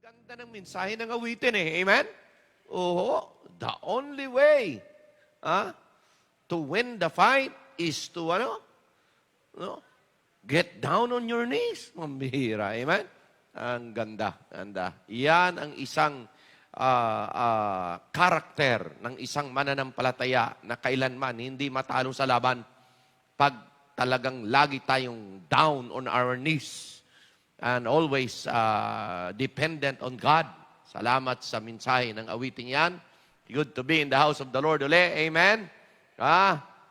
Ganda ng mensahe ng awitin eh. Amen? Oo. The only way to win the fight is to no? Get down on your knees. Mambihira. Amen? Ang ganda. Ganda. Yan ang isang karakter ng isang mananampalataya na kailanman hindi matalo sa laban pag talagang lagi tayong down on our knees and always dependent on God. Salamat sa mensahe ng awiting yan. Good to be in the house of the Lord uli. Amen?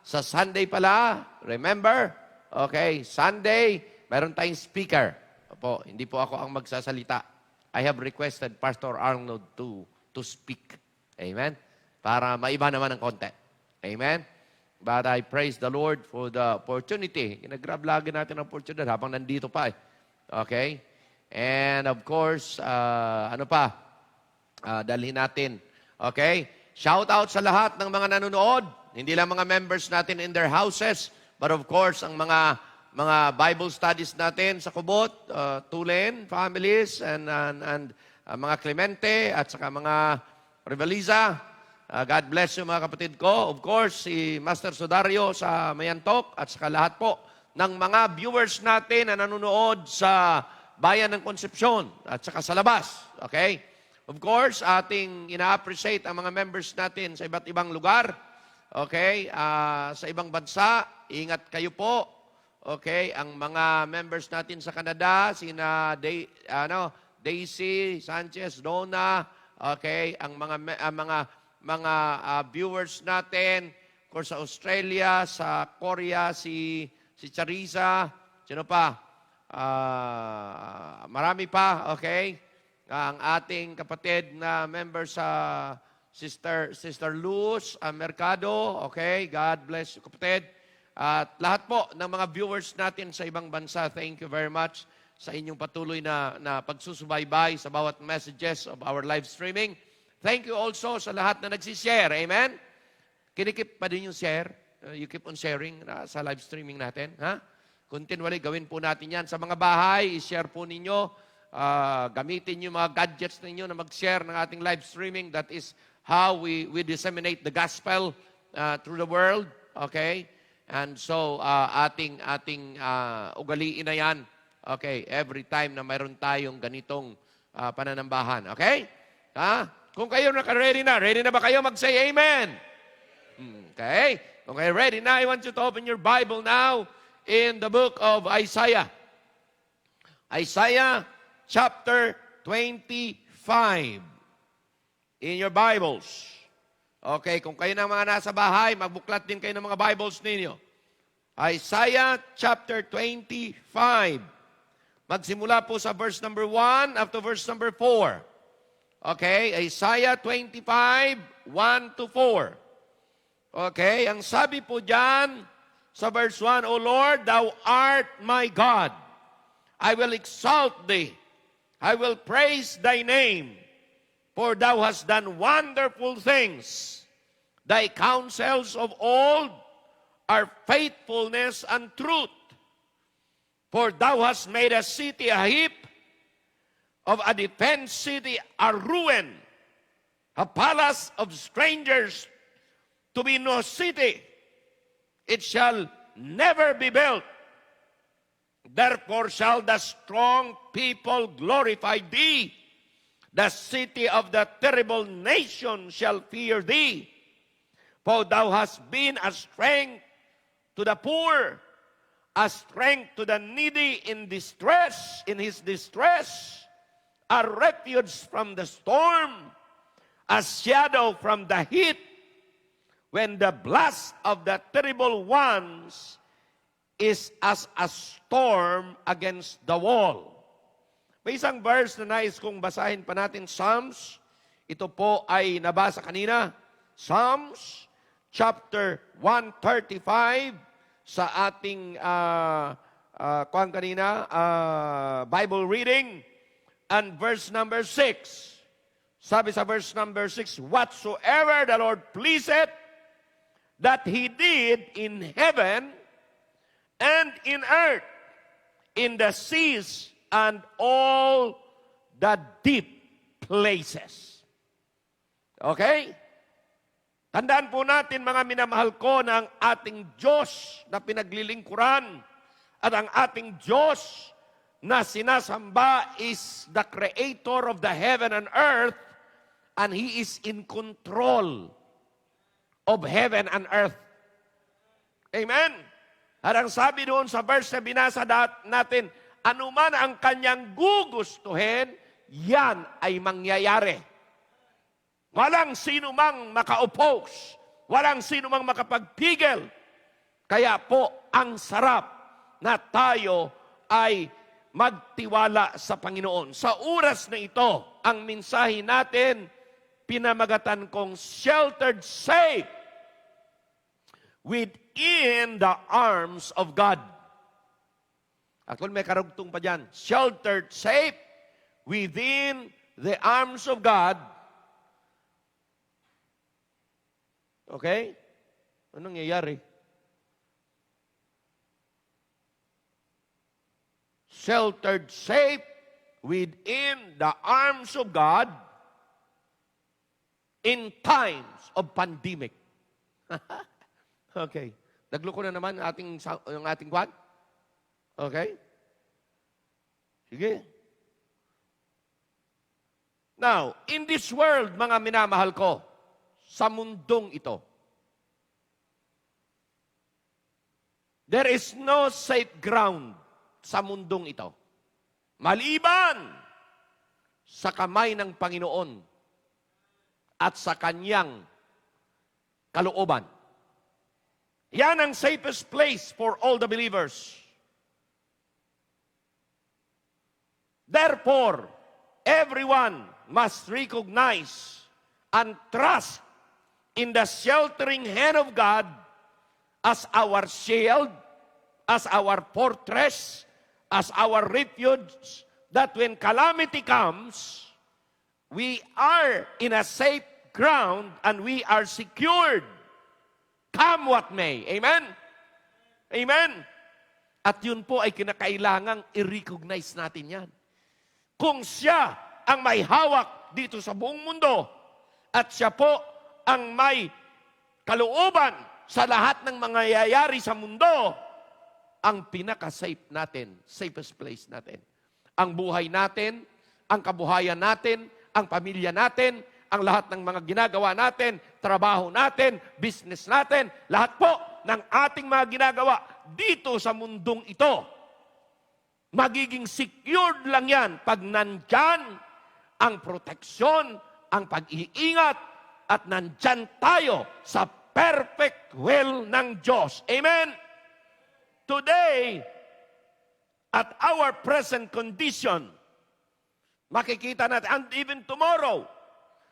Sa Sunday pala, remember? Okay, Sunday, meron tayong speaker. Opo, hindi po ako ang magsasalita. I have requested Pastor Arnold to speak. Amen? Para maiba naman ng konti. Amen? But I praise the Lord for the opportunity. Ginagrab lagi natin ang opportunity habang nandito pa eh. Okay? And of course, dalhin natin. Okay? Shout out sa lahat ng mga nanonood. Hindi lang mga members natin in their houses, but of course, ang mga Bible studies natin sa Kubot, Tulen, families, and mga Clemente, at saka mga Revaliza. God bless you mga kapatid ko. Of course, si Master Sodario sa Mayantok, at saka lahat po ng mga viewers natin na nanonood sa Bayan ng Concepcion at saka sa labas. Okay? Of course, ating ina-appreciate ang mga members natin sa iba't ibang lugar. Okay? Sa ibang bansa, ingat kayo po. Okay? Ang mga members natin sa Canada, sina Daisy, Sanchez, Donna, okay? Ang mga viewers natin, of course, sa Australia, sa Korea, si Charissa, sino pa? Marami pa, okay? Ang ating kapatid na member sa Sister Luz Mercado, okay? God bless you, kapatid. At lahat po ng mga viewers natin sa ibang bansa, thank you very much sa inyong patuloy na pagsusubaybay sa bawat messages of our live streaming. Thank you also sa lahat na nagsishare, amen? Kinikip pa din yung share. You keep on sharing sa live streaming natin. Continually, gawin po natin yan. Sa mga bahay, i-share po ninyo. Gamitin yung mga gadgets ninyo na mag-share ng ating live streaming. That is how we disseminate the gospel through the world. Okay? And so, ating ugaliin na yan. Okay? Every time na mayroon tayong ganitong pananambahan. Okay? Kung kayo naka-ready na ba kayo mag-say amen? Okay? Okay, ready? Now, I want you to open your Bible now in the book of Isaiah. Isaiah chapter 25. In your Bibles. Okay, kung kayo ng mga nasa bahay, magbuklat din kayo ng mga Bibles ninyo. Isaiah chapter 25. Magsimula po sa verse number 1 up to verse number 4. Okay, Isaiah 25, 1 to 4. Okay, ang sabi po dyan sa verse 1, O Lord, Thou art my God. I will exalt Thee. I will praise Thy name. For Thou hast done wonderful things. Thy counsels of old are faithfulness and truth. For Thou hast made a city a heap, of a defense city a ruin, a palace of strangers to be no city. It shall never be built. Therefore shall the strong people glorify Thee. The city of the terrible nation shall fear Thee. For Thou hast been a strength to the poor, a strength to the needy in distress, in his distress, a refuge from the storm, a shadow from the heat, when the blast of the terrible ones is as a storm against the wall. May isang verse na nais kong basahin pa natin, Psalms. Ito po ay nabasa kanina. Psalms chapter 135 sa ating Bible reading. And verse number 6. Sabi sa verse number 6, Whatsoever the Lord pleaseth, that He did in heaven and in earth, in the seas and all the deep. places. Okay? Tandaan po natin, mga minamahal ko, na ang ating Diyos na pinaglilingkuran at ang ating Diyos na sinasamba is the Creator of the heaven and earth, and He is in control of heaven and earth. Amen? At ang sabi doon sa verse na binasa natin, anuman ang kanyang gugustuhin, yan ay mangyayari. Walang sino mang maka-oppose. Walang sino mang makapagpigil. Kaya po, ang sarap na tayo ay magtiwala sa Panginoon. Sa oras na ito, ang mensahe natin, pinamagatan kong sheltered safe within the arms of God. Actually, may karugtong pa dyan. Sheltered safe within the arms of God. Okay? Anong nangyayari? Sheltered safe within the arms of God in times of pandemic. Okay. Nagloko na naman yung ating kwan? Okay? Sige. Now, in this world, mga minamahal ko, sa mundong ito, there is no safe ground sa mundong ito. Maliban sa kamay ng Panginoon at sa kanyang kalooban. Yan ang safest place for all the believers. Therefore, everyone must recognize and trust in the sheltering hand of God as our shield, as our fortress, as our refuge, that when calamity comes, we are in a safe ground and we are secured. Come what may. Amen? Amen? At yun po ay kinakailangang i-recognize natin yan. Kung siya ang may hawak dito sa buong mundo at siya po ang may kalooban sa lahat ng mangyayari sa mundo, ang pinaka-safe natin, safest place natin. Ang buhay natin, ang kabuhayan natin, ang pamilya natin, ang lahat ng mga ginagawa natin, trabaho natin, business natin, lahat po ng ating mga ginagawa dito sa mundong ito. Magiging secured lang yan pag nandyan ang proteksyon, ang pag-iingat, at nandyan tayo sa perfect will ng Diyos. Amen? Today, at our present condition, makikita natin, and even tomorrow,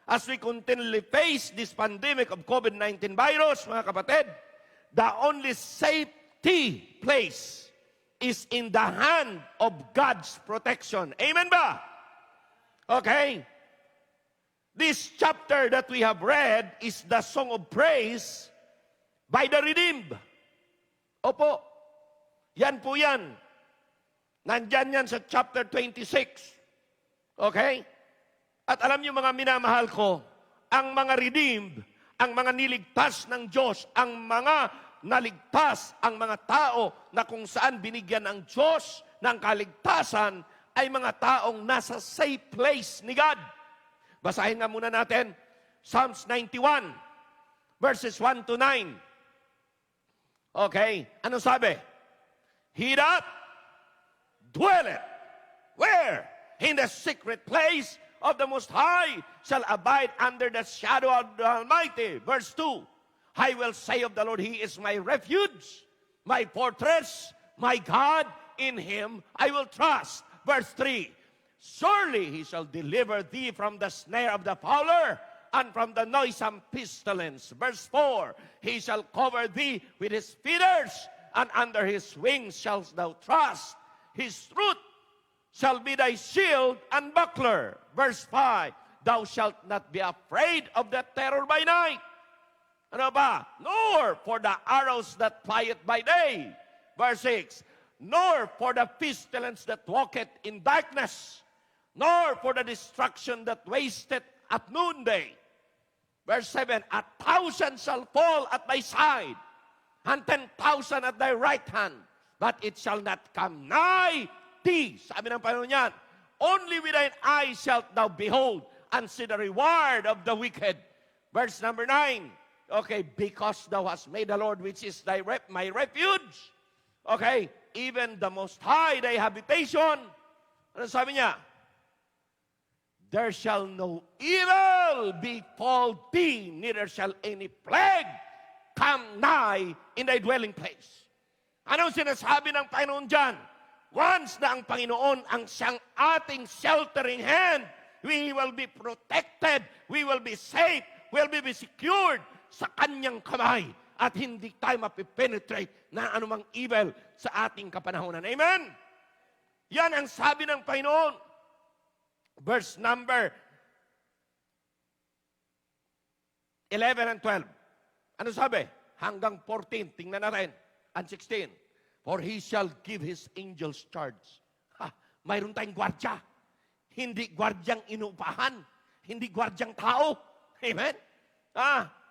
as we continually face this pandemic of COVID-19 virus, mga kapatid, the only safety place is in the hand of God's protection. Amen ba? Okay? This chapter that we have read is the song of praise by the redeemed. Opo, yan po yan. Nandyan yan sa chapter 26. Okay? At alam niyo mga minamahal ko, ang mga redeemed, ang mga niligtas ng Diyos, ang mga naligtas, ang mga tao na kung saan binigyan ng Diyos ng kaligtasan, ay mga taong nasa safe place ni God. Basahin nga muna natin, Psalms 91, verses 1 to 9. Okay, ano sabi? He that dwelleth, where? In the secret place of the Most High shall abide under the shadow of the Almighty. Verse 2, I will say of the Lord, He is my refuge, my fortress, my God, in Him I will trust. Verse 3, surely He shall deliver thee from the snare of the fowler and from the noisome pestilence. Verse 4, He shall cover thee with His feathers, and under His wings shalt thou trust. His truth shall be thy shield and buckler. Verse 5, thou shalt not be afraid of the terror by night. Ano ba? Nor for the arrows that flieth by day. Verse 6, nor for the pestilence that walketh in darkness, nor for the destruction that wasteth at noonday. Verse 7, 1,000 shall fall at thy side, and 10,000 at thy right hand, but it shall not come nigh thee. Sabi ng Panginoon yan, only with thine eyes shalt thou behold, and see the reward of the wicked. Verse number 9, okay, because thou hast made the Lord, which is my refuge, okay, even the Most High thy habitation. Ano sabi niya? There shall no evil befall thee, neither shall any plague come nigh in thy dwelling place. Anong sinasabi ng Panginoon dyan? Once na ang Panginoon ang siyang ating sheltering hand, we will be protected, we will be safe, we will be secured sa kanyang kamay at hindi tayo mapipenetrate na anumang evil sa ating kapanahonan. Amen? Yan ang sabi ng Panginoon. Verse number 11 and 12. Ano sabi? Hanggang 14. Tingnan natin. And 16. For he shall give his angels charge. Mayroon tayong gwardya. Hindi gwardyang inuupahan. Hindi gwardyang tao. Amen?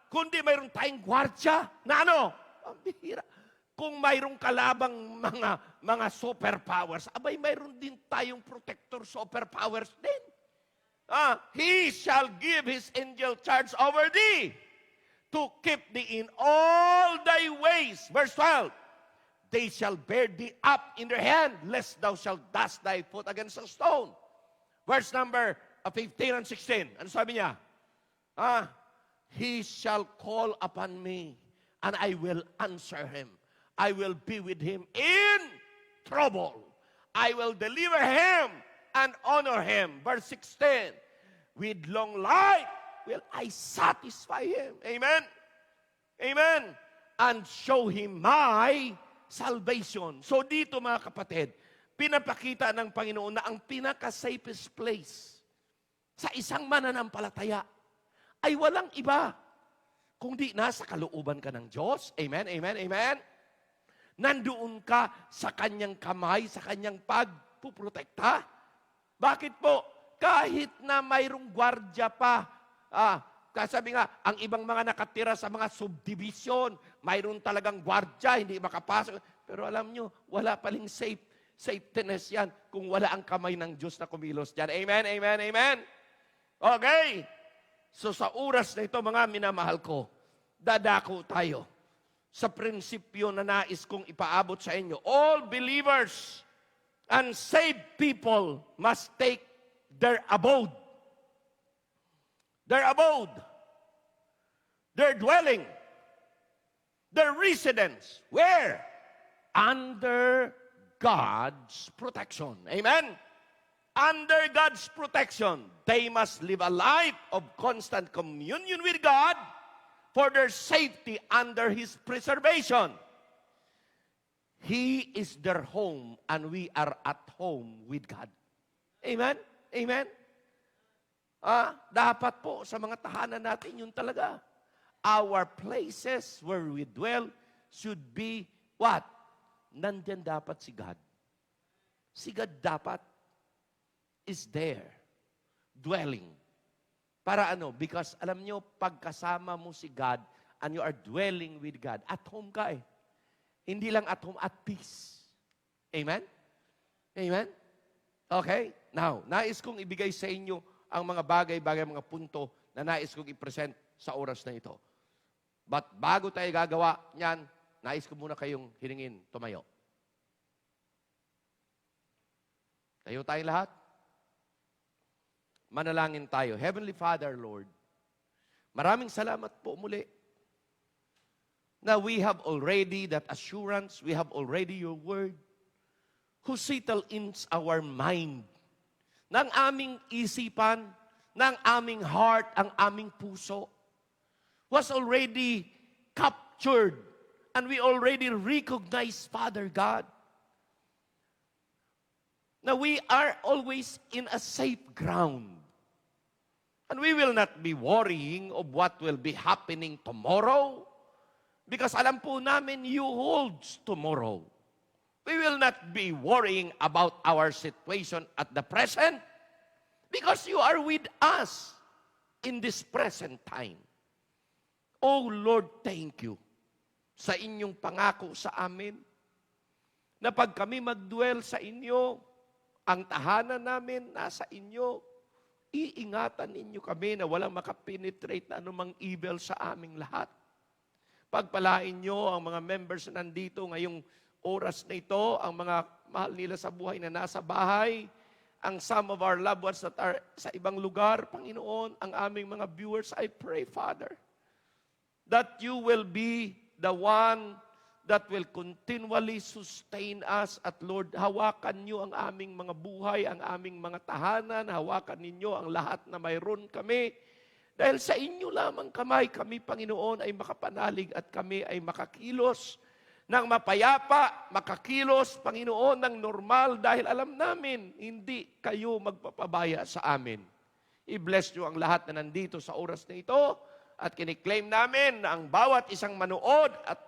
Kundi mayroon tayong gwardya na ano? Ang bihira. Kung mayroong kalabang mga superpowers, abay mayroon din tayong protector superpowers din. He shall give his angel charge over thee to keep thee in all thy ways. Verse 12, they shall bear thee up in their hand, lest thou shalt dash thy foot against a stone. Verse number 15 and 16. Ano sabi niya? He shall call upon me, and I will answer him. I will be with him in trouble. I will deliver him and honor him. Verse 16, with long life will I satisfy him. Amen? Amen? And show him my salvation. So dito mga kapatid, pinapakita ng Panginoon na ang pinaka-safest place sa isang mananampalataya ay walang iba kundi nasa kalooban ka ng Diyos. Amen? Amen? Amen? Nandoon ka sa kanyang kamay, sa kanyang pagpuprotekta. Bakit po? Kahit na mayroong gwardya pa, sabi nga, ang ibang mga nakatira sa mga subdivision, mayroon talagang gwardya, hindi makapasok. Pero alam nyo, wala paling safetyness yan kung wala ang kamay ng Diyos na kumilos dyan. Amen, amen, amen. Okay. So sa oras na ito, mga minamahal ko, dadako tayo sa prinsipyo na nais kong ipaabot sa inyo. All believers and saved people must take their abode, their dwelling, their residence. Where? Under God's protection. Amen? Under God's protection, they must live a life of constant communion with God for their safety under His preservation. He is their home and we are at home with God. Amen? Amen? Dapat po sa mga tahanan natin yun talaga. Our places where we dwell should be what? Nandyan dapat si God. Si God dapat is there, dwelling. Para ano? Because alam nyo, pagkasama mo si God and you are dwelling with God, at home ka eh. Hindi lang at home, at peace. Amen? Amen? Okay? Now, nais kong ibigay sa inyo ang mga bagay-bagay, mga punto na nais kong i-present sa oras na ito. But bago tayo gagawa niyan, nais ko muna kayong hilingin, tumayo. Tayo tayong lahat. Manalangin tayo. Heavenly Father, Lord, maraming salamat po muli na we have already that assurance, we have already your word, who settle in our mind, ng aming isipan, ng aming heart, ang aming puso, was already captured, and we already recognize, Father God, na we are always in a safe ground. And we will not be worrying of what will be happening tomorrow, because alam po namin, you holds tomorrow. We will not be worrying about our situation at the present, Because you are with us in this present time. Oh Lord, thank you sa inyong pangako sa amin na pag kami magdwell sa inyo, ang tahanan namin nasa inyo, iingatan ninyo kami na walang makapenetrate na anumang evil sa aming lahat. Pagpalain nyo ang mga members na nandito ngayong oras na ito, ang mga mahal nila sa buhay na nasa bahay, ang some of our loved ones that are sa ibang lugar, Panginoon, ang aming mga viewers, I pray, Father, that you will be the one that will continually sustain us. At Lord, hawakan niyo ang aming mga buhay, ang aming mga tahanan, hawakan ninyo ang lahat na mayroon kami. Dahil sa inyo lamang kamay, kami, Panginoon, ay makapanalig at kami ay makakilos ng mapayapa, makakilos, Panginoon, ng normal dahil alam namin, hindi kayo magpapabaya sa amin. I-bless nyo ang lahat na nandito sa oras na ito at kiniklaim namin na ang bawat isang manood at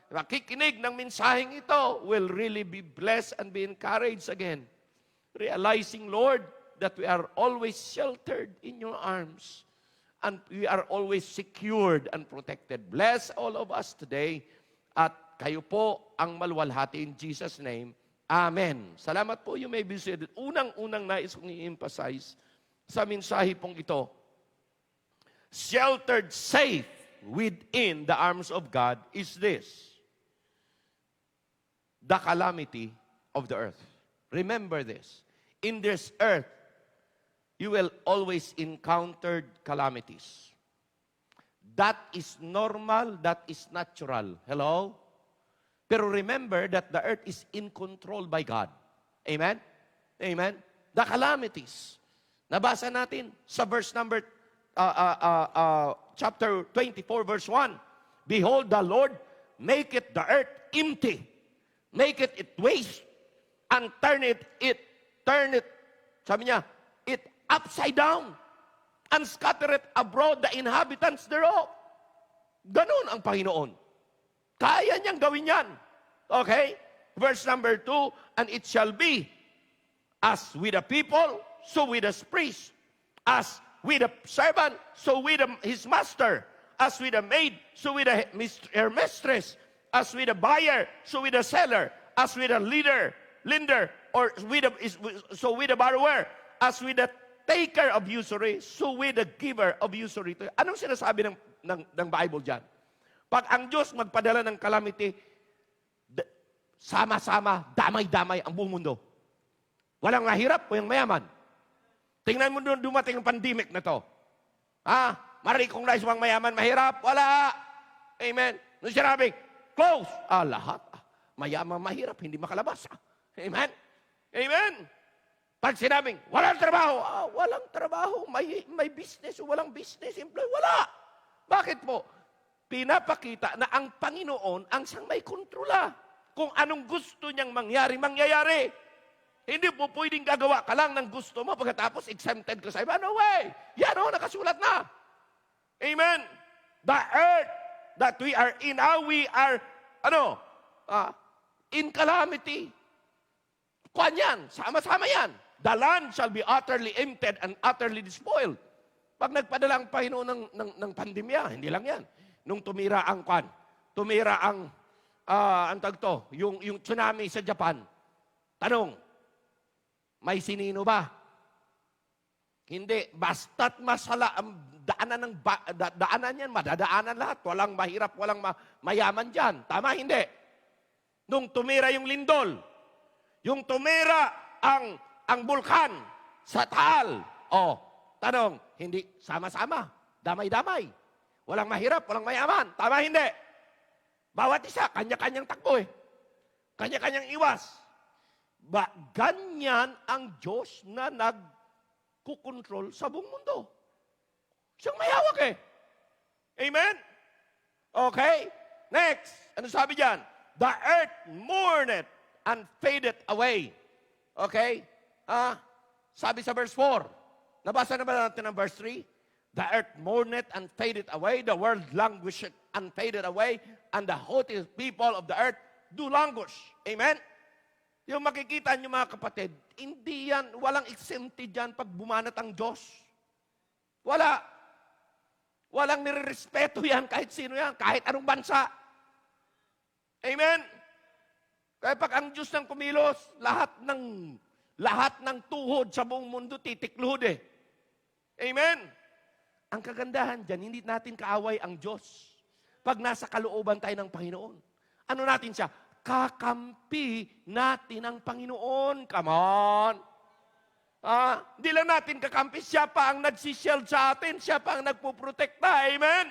makikinig ng mensaheng ito will really be blessed and be encouraged again. Realizing, Lord, that we are always sheltered in your arms and we are always secured and protected. Bless all of us today at kayo po ang maluwalhati in Jesus' name. Amen. Salamat po. You may be seated. Unang-unang nais kong i-emphasize sa mensahe pong ito. Sheltered safe within the arms of God is this. The calamity of the earth. Remember this. In this earth, you will always encounter calamities. That is normal, that is natural. Hello? Pero remember that the earth is in control by God. Amen? Amen? The calamities. Nabasa natin sa verse number, chapter 24, verse 1. Behold, the Lord maketh the earth empty, maketh it waste, and turn it, sabi niya, it upside down, and scattereth abroad the inhabitants thereof. Ganun ang Panginoon. Kaya niyang gawin yan. Okay? Verse number 2, and it shall be, as with the people, so with the priest, as with the servant, so with his master, as with the maid, so with her mistress, as with the buyer, so with the seller, as with the lender, or so with the borrower, as with the taker of usury, so with the giver of usury. Anong sinasabi ng Bible dyan? Pag ang Diyos magpadala ng calamity, sama-sama, damay-damay ang buong mundo. Walang mahirap, walang mayaman. Tingnan mo doon dumating ang pandemic na to. Ma-recognize bang mayaman, mahirap? Wala. Amen. Nung sinabing, close. Lahat. Mayaman, mahirap, hindi makalabas. Amen. Amen. Pag sinabing, walang trabaho. Walang trabaho. May business o walang business. Employee. Wala. Bakit po? Pinapakita na ang Panginoon ang siyang may kontrola. Kung anong gusto niyang mangyari, mangyayari. Hindi po pwedeng gagawa ka lang ng gusto mo pagkatapos exempted ka sa iba. No way! Yan o, nakasulat na. Amen? The earth that we are in, we are, in calamity. Kuan yan, sama-sama yan. The land shall be utterly emptied and utterly despoiled. Pag nagpadala ang Panginoon ng pandemya, hindi lang yan. Nung tumira ang yung tsunami sa Japan, tanong, may sinino ba? Hindi. Basta't masala ang daanan yan, madadaanan lahat. Walang mahirap, walang mayaman dyan. Tama, hindi. Nung tumira yung lindol, yung tumira ang bulkan sa Taal, tanong, hindi sama-sama, damay-damay. Walang mahirap, walang mayaman. Tama, hindi. Bawat isa, kanya-kanyang takbo eh. Kanya-kanyang iwas. Ganyan ang Diyos na nagkukontrol sa buong mundo. Siyang may hawak eh. Amen? Okay? Next. Ano sabi diyan? The earth mourneth and fadeth away. Okay? Sabi sa verse 4. Nabasa na ba natin ang verse 3? The earth mourneth and fadeth away, the world languisheth and fadeth away, and the haughty people of the earth do languish. Amen? Yung makikita nyo mga kapatid, hindi yan, walang exempted yan pag bumanat ang Diyos. Wala. Walang nirerespeto yan kahit sino yan, kahit anong bansa. Amen? Kaya pag ang Diyos ng kumilos, lahat ng tuhod sa buong mundo titiklod eh. Amen? Ang kagandahan dyan, hindi natin kaaway ang Diyos. Pag nasa kalooban tayo ng Panginoon. Ano natin siya? Kakampi natin ang Panginoon. Come on! Hindi lang natin kakampi, siya pa ang nagsishield sa atin, siya pa ang nagpuprotekta. Amen?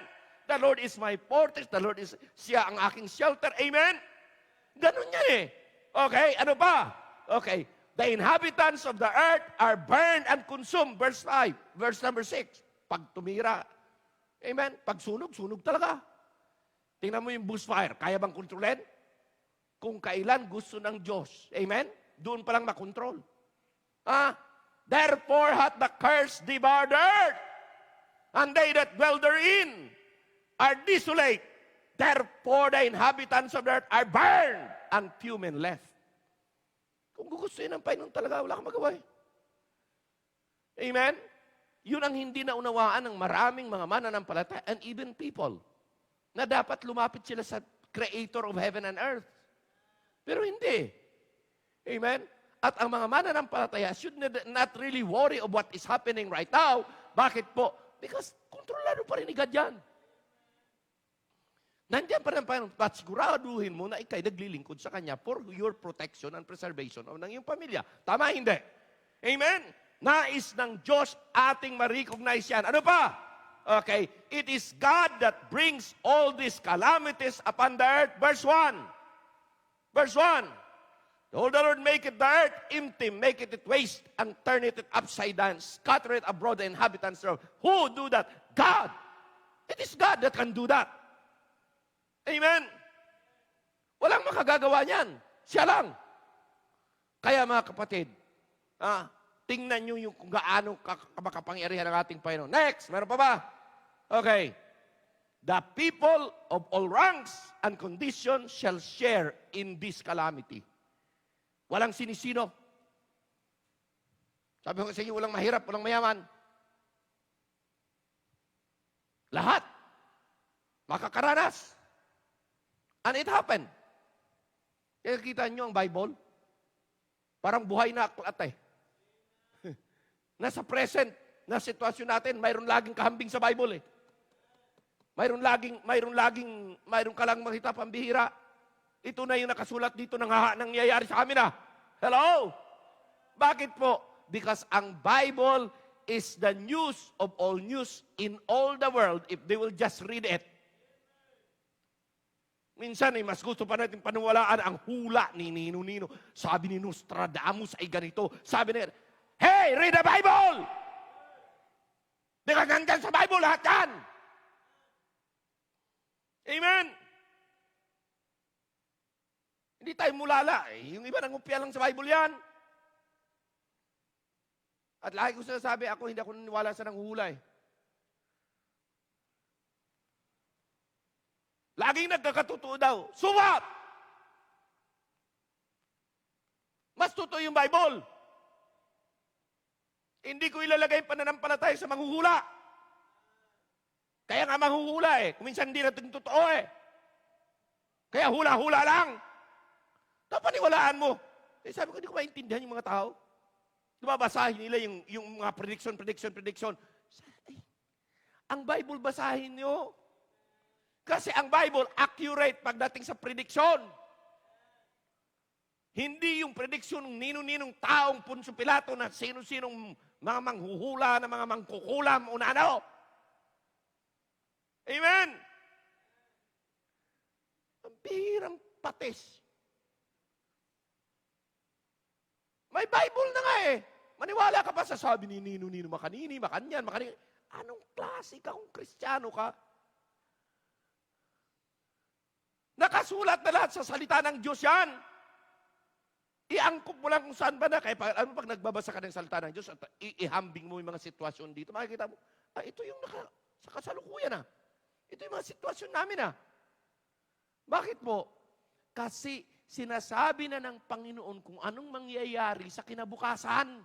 The Lord is my fortress, the Lord is, siya ang aking shelter. Amen? Ganun yan eh. Okay, ano pa? Okay, the inhabitants of the earth are burned and consumed. Verse 5, verse number 6. Pag tumira, amen, pag sunog, sunog talaga. Tingnan mo yung bushfire, kaya bang kontrolin? Kung kailan gusto ng Diyos. Amen? Doon pa lang makontrol. Therefore hath the curse devoured the earth, and they that dwell therein are desolate. Therefore the inhabitants of the earth are burned, and few men left. Kung gugustuhin ng Panginoon talaga, wala kang magawa. Amen? Yun ang hindi naunawaan ng maraming mga mananampalataya and even people na dapat lumapit sila sa Creator of heaven and earth. Pero hindi. Amen? At ang mga mananampalataya should not really worry of what is happening right now. Bakit po? Because kontrolado pa rin ni God yan. Nandiyan pa rin ang Panginoon, at siguraduhin mo na ikay naglilingkod sa Kanya for your protection and preservation of ng iyong pamilya. Tama, hindi? Amen? Nais ng Diyos ating ma-recognize yan. Ano pa? Okay, it is God that brings all these calamities upon the earth. Verse 1. Verse 1. The Lord maketh the earth empty, maketh it waste, and turneth it upside down, scattereth abroad the inhabitants thereof. Who do that? God. It is God that can do that. Amen? Walang makagagawa niyan. Siya lang. Kaya mga kapatid, tingnan nyo yung kung gaano makapangyarihan ng ating Panginoon. Next, meron pa ba? Okay. The people of all ranks and conditions shall share in this calamity. Walang sinisino. Sabi ko sa inyo, walang mahirap, walang mayaman. Lahat. Makakaranas. And it happened. Kaya kita nyo ang Bible, parang buhay na aklat eh. Nasa present na sitwasyon natin, mayroon laging kahambing sa Bible eh. Mayroon ka lang makita pambihira. Ito na yung nakasulat dito ng nangyayari sa amin ah. Hello? Bakit po? Because ang Bible is the news of all news in all the world if they will just read it. Minsan mas gusto pa natin paniwalaan ang hula ni Nino. Sabi ni Nostradamus ay ganito. Sabi niya, hey, read the Bible! Di ka nandyan sa Bible, lahat yan! Amen? Hindi tayo mulala. Yung iba nangupya lang sa Bible yan. At lagi ko sinasabi, hindi ako naniwala sa nanghula eh. Laging nagkakatotoo daw. So what? Mas totoo yung Bible. Hindi ko ilalagay pananampalataya sa manghuhula. Kaya nga manghuhula eh. Kuminsan hindi natin totoo eh. Kaya hula-hula lang. Tapaniwalaan mo. Sabi ko, hindi ko maintindihan yung mga tao. Basahin nila yung mga prediction. Ang Bible basahin nyo. Kasi ang Bible, accurate pagdating sa prediction. Hindi yung prediction ng nino-ninong taong Poncio Pilato na sino-sinong mga manghuhula, na mga mangkukulam o na ano. Amen? Ang bihirang patis. May Bible na nga eh. Maniwala ka pa sa sabi ni nino-nino, makanini, makanyan. Anong klase ka kung Kristiyano ka? Nakasulat na lahat sa salita ng Diyos yan. Iangkop mo lang kung saan ba na. Kaya pag nagbabasa ka ng salita ng Diyos at ihambing mo yung mga sitwasyon dito, makikita mo, ito yung sa kasalukuyan Ito yung mga sitwasyon namin Bakit po? Kasi sinasabi na ng Panginoon kung anong mangyayari sa kinabukasan.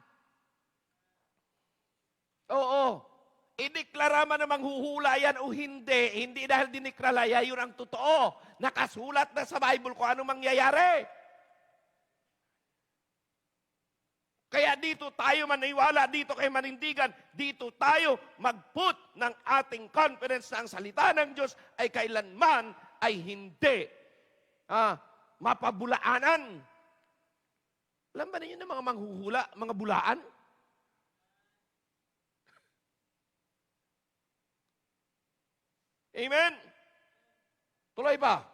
Oo. Ideklara man na manghuhula yan o hindi. Hindi dahil diniklaraya, yun ang totoo. Nakasulat na sa Bible kung anong mangyayari. Kaya dito tayo maniwala, dito kayo manindigan, dito tayo mag-put ng ating confidence na ang salita ng Diyos ay kailanman ay hindi mapabulaanan. Alam ba ninyo na mga manghuhula, mga bulaan? Amen? Tuloy pa.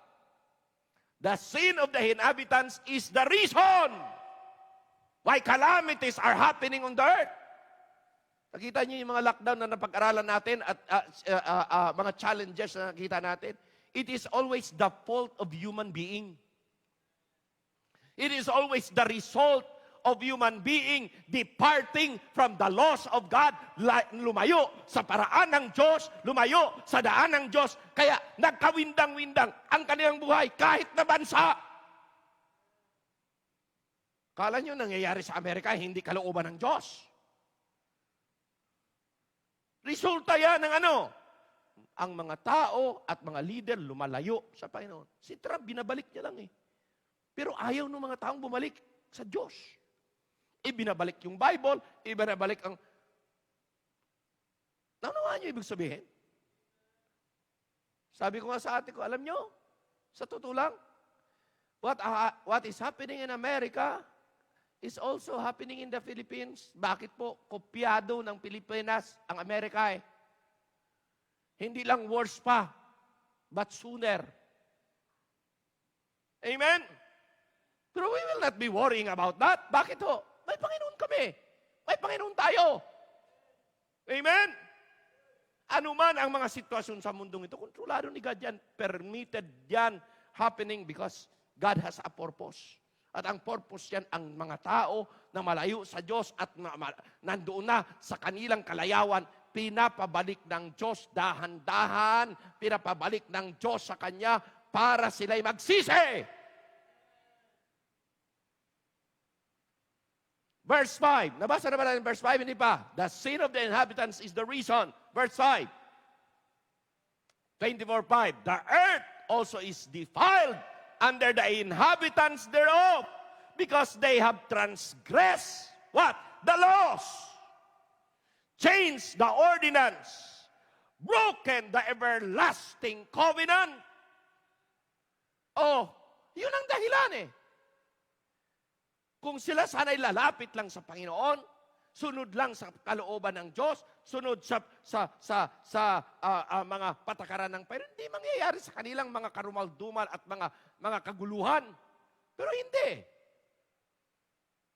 The sin of the inhabitants is the reason why calamities are happening on the earth. Nakita niyo yung mga lockdown na napag-aralan natin at mga challenges na nakita natin. It is always the fault of human being. It is always the result of human being departing from the laws of God, lumayo sa paraan ng Diyos, lumayo sa daan ng Diyos. Kaya nagkawindang-windang ang kanilang buhay kahit na bansa. Kala nyo nangyayari sa Amerika, hindi kalooban ng Diyos. Resulta yan ng ano? Ang mga tao at mga leader lumalayo sa Panginoon. Si Trump, binabalik niya lang eh. Pero ayaw ng mga taong bumalik sa Diyos. Ibinabalik yung Bible, ibinabalik ang... Naunawaan niyo ibig sabihin? Sabi ko nga sa ate ko, alam nyo, sa totoo lang, what is happening in America is also happening in the Philippines. Bakit po? Kopyado ng Pilipinas ang Amerika eh. Hindi lang worse pa, but sooner. Amen? Pero we will not be worrying about that. Bakit ho? May Panginoon kami. May Panginoon tayo. Amen? Ano man ang mga sitwasyon sa mundong ito, kontrolado ni God yan. Permitted yan happening because God has a purpose. At ang purpose yan, ang mga tao na malayo sa Diyos at nandoon na sa kanilang kalayawan, pinapabalik ng Diyos dahan-dahan, pinapabalik ng Diyos sa Kanya para sila'y magsisi. Verse 5. Nabasa na ba natin verse 5? Hindi pa. The sin of the inhabitants is the reason. Verse 5. 24:5. The earth also is defiled under the inhabitants thereof, because they have transgressed what? The laws, changed the ordinance, broken the everlasting covenant. Oh, yun ang dahilan eh. Kung sila sana'y lalapit lang sa Panginoon, sunod lang sa kalooban ng Diyos, sunod sa mga patakaran ng Panginoon, hindi mangyayari sa kanilang mga karumaldumal at mga kaguluhan. Pero hindi.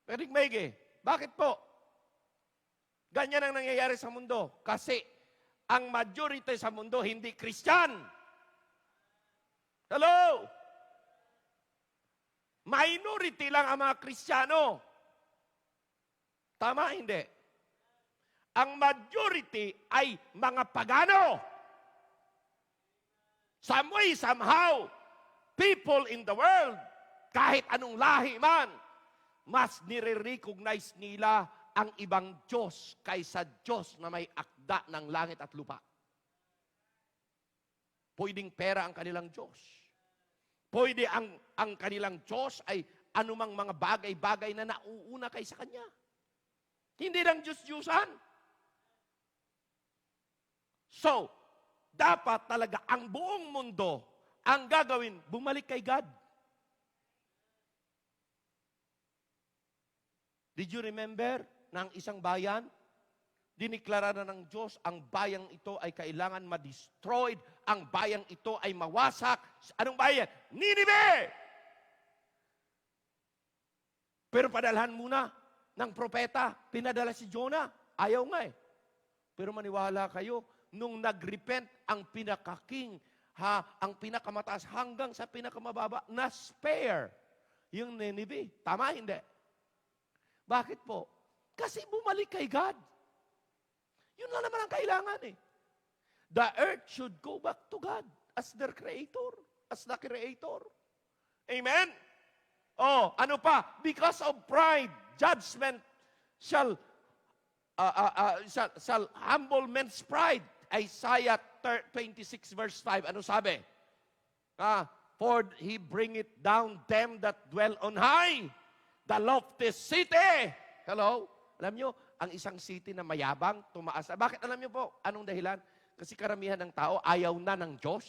Pwedeng maigi. Bakit po? Ganyan ang nangyayari sa mundo. Kasi ang majority sa mundo hindi Christian. Hello? Minority lang ang mga Kristiyano. Tama, hindi. Ang majority ay mga pagano. Some way, somehow, people in the world, kahit anong lahi man, mas nire-recognize nila ang ibang Diyos kaysa Diyos na may akda ng langit at lupa. Pwedeng pera ang kanilang Diyos. Pwede ang kanilang Diyos ay anumang mga bagay-bagay na nauuna kaysa Kanya. Hindi lang Diyos-Diyusan. So, dapat talaga ang buong mundo ang gagawin, bumalik kay God. Did you remember na ang isang bayan, diniklara na ng Diyos, ang bayang ito ay kailangan ma-destroyed, ang bayang ito ay mawasak. Anong bayan? Ninive! Pero padalhan muna ng propeta, pinadala si Jonah. Ayaw nga eh. Pero maniwala kayo, nung nag-repent ang pinakaking, ang pinakamataas hanggang sa pinakamababa, na-spare yung Nineveh. Tama, hindi? Bakit po? Kasi bumalik kay God. Yun lang naman ang kailangan eh. The earth should go back to God as their creator, as the creator. Amen? Oh, ano pa? Because of pride, judgment shall shall humble men's pride. Isaiah 26 verse 5. Ano sabi? For he bring it down them that dwell on high, the lofty city. Hello? Alam nyo, ang isang city na mayabang, tumaas. Bakit alam nyo po? Anong dahilan? Kasi karamihan ng tao ayaw na ng Diyos.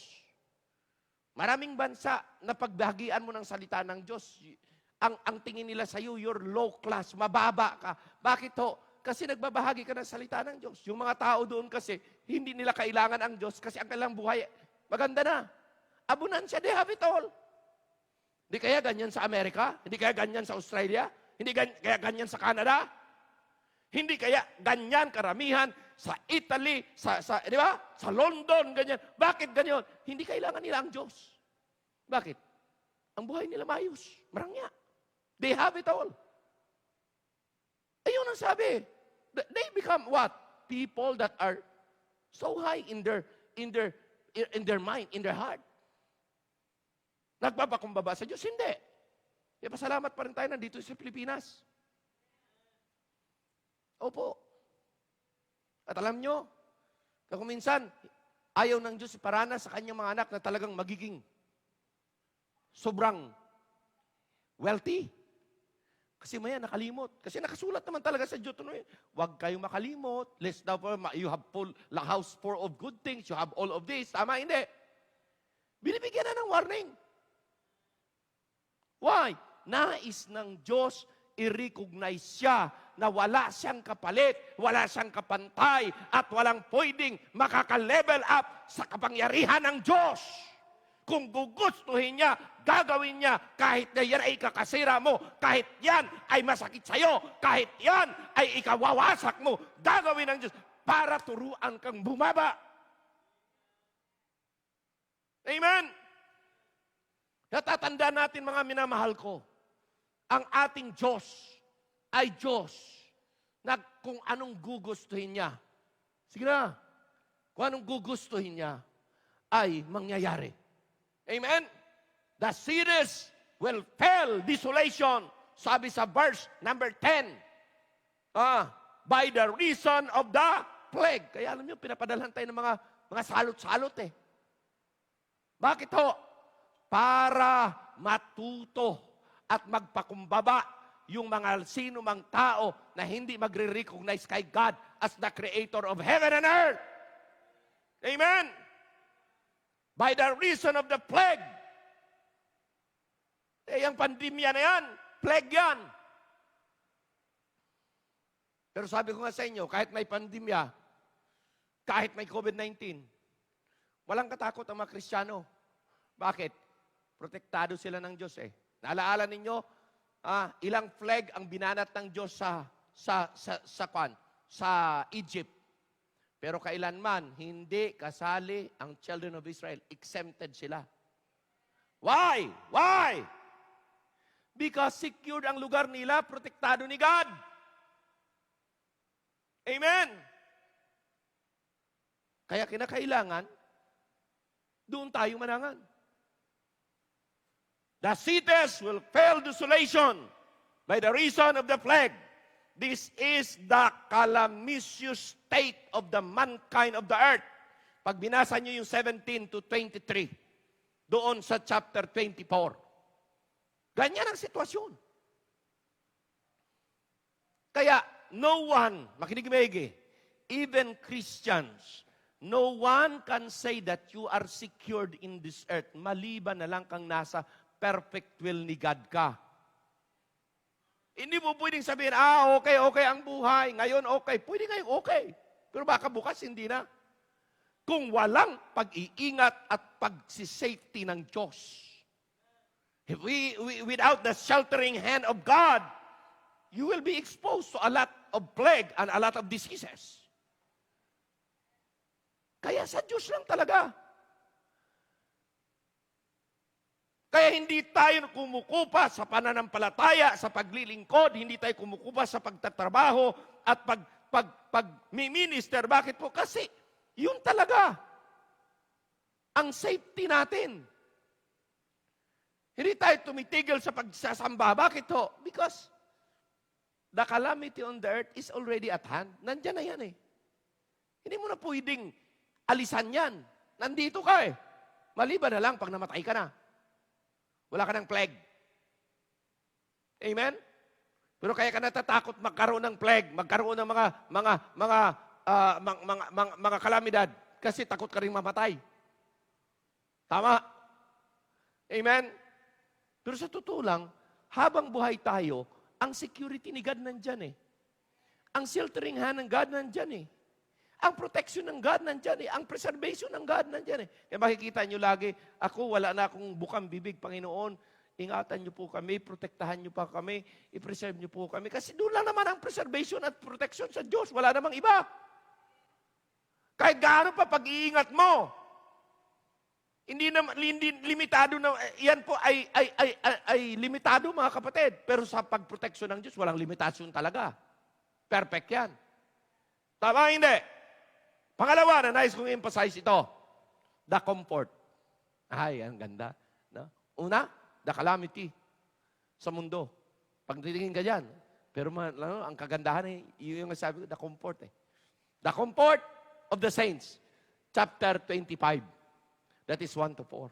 Maraming bansa na pagbahagian mo ng salita ng Diyos, ang tingin nila sa iyo, you're low class, mababa ka. Bakit ho? Kasi nagbabahagi ka ng salita ng Diyos. Yung mga tao doon kasi, hindi nila kailangan ang Diyos kasi ang kailang buhay, maganda na. Abundansya, they have it all. Hindi kaya ganyan sa Amerika? Hindi kaya ganyan sa Australia? Hindi kaya ganyan sa Canada? Hindi kaya ganyan karamihan sa Italy, di ba? Sa London, ganyan. Bakit ganyan? Hindi kailangan nila ang Diyos. Bakit? Ang buhay nila maayos. Marangya. They have it all. Ayun ang sabi. They become what? People that are so high in their mind, in their heart. Nagpapakumbaba sa Diyos? Hindi. Kaya pasalamat pa rin tayo nandito sa Pilipinas. Opo. At alam nyo, kung minsan, ayaw ng Diyos iparana sa kanyang mga anak na talagang magiging sobrang wealthy. Kasi maya nakalimot. Kasi nakasulat naman talaga sa Diyos. Huwag kayong makalimot. Lest thou you have full house full of good things. You have all of this. Tama, hindi. Binibigyan na ng warning. Why? Nais ng Diyos i-recognize siya na wala siyang kapalit, wala siyang kapantay, at walang pwedeng makaka-level up sa kapangyarihan ng Diyos. Kung gugustuhin niya, gagawin niya, kahit na yan ay kakasira mo, kahit yan ay masakit sa'yo, kahit yan ay ikawawasak mo, gagawin ng Diyos para turuan kang bumaba. Amen? Natatanda natin, mga minamahal ko, ang ating Diyos ay Diyos na kung anong gugustuhin niya. Sige na, kung anong gugustuhin niya ay mangyayari. Amen? The cities will fail, desolation. Sabi sa verse number 10. By the reason of the plague. Kaya alam niyo, pinapadalhan tayo ng mga salot-salot eh. Bakit ho? Para matuto at magpakumbaba yung mga sino mang tao na hindi magre-recognize kay God as the creator of heaven and earth. Amen? By the reason of the plague. Yung pandemya na yan, plague yan. Pero sabi ko nga sa inyo, kahit may pandemya, kahit may COVID-19, walang katakot ang mga Kristiyano. Bakit? Protektado sila ng Diyos eh. Naalaala ninyo, ilang plague ang binanat ng Diyos sa Egypt. Pero kailanman, hindi kasali ang children of Israel. Exempted sila. Why? Why? Because secured ang lugar nila, protektado ni God. Amen? Kaya kinakailangan, doon tayo manangan. The cities will fail desolation by the reason of the plague. This is the calamitous state of the mankind of the earth. Pag binasa nyo yung 17 to 23, doon sa chapter 24. Ganyan ang sitwasyon. Kaya, no one, makinig maigi, even Christians, no one can say that you are secured in this earth, maliban na lang kang nasa perfect will ni God ka. Hindi mo pwedeng sabihin, okay ang buhay. Ngayon, okay. Pwede ngayon, okay. Pero baka bukas, hindi na. Kung walang pag-iingat at pag-safety ng Diyos. If without the sheltering hand of God, you will be exposed to a lot of plague and a lot of diseases. Kaya sa Diyos lang talaga. Kaya hindi tayo kumukupa sa pananampalataya, sa paglilingkod, hindi tayo kumukupa sa pagtatrabaho at pag-minister. Bakit po? Kasi yun talaga ang safety natin. Hindi tayo tumitigil sa pagsasamba. Bakit ho? Because the calamity on the earth is already at hand. Nandyan na yan eh. Hindi mo na pwedeng alisan yan. Nandito ka eh. Maliban na lang pag namatay ka na. Wala ka ng plague. Amen? Pero kaya ka natatakot magkaroon ng plague, magkaroon ng mga kalamidad kasi takot ka rin mamatay. Tama? Amen? Pero sa totoo lang, habang buhay tayo, ang security ni God nandyan eh. Ang sheltering hand ng God nandyan eh. Ang protection ng God nandyan eh. Ang preservation ng God nandyan eh. Kaya makikita nyo lagi, ako wala na akong bukang bibig, Panginoon. Ingatan nyo po kami, protektahan nyo pa kami, i-preserve nyo po kami. Kasi doon lang naman ang preservation at protection sa Diyos. Wala namang iba. Kahit gaano pa pag-iingat mo, hindi limitado na, yan po ay limitado mga kapatid. Pero sa pagproteksyon ng Diyos, walang limitasyon talaga. Perfect yan. Tama hindi? Pangalawa na nais kong emphasize ito, the comfort. Ay, ang ganda. No? Una, the calamity sa mundo. Pag titingin ka dyan, pero ang kagandahan eh, yung sabi ko, the comfort eh. The comfort of the saints. Chapter 25. That is 1 to 4.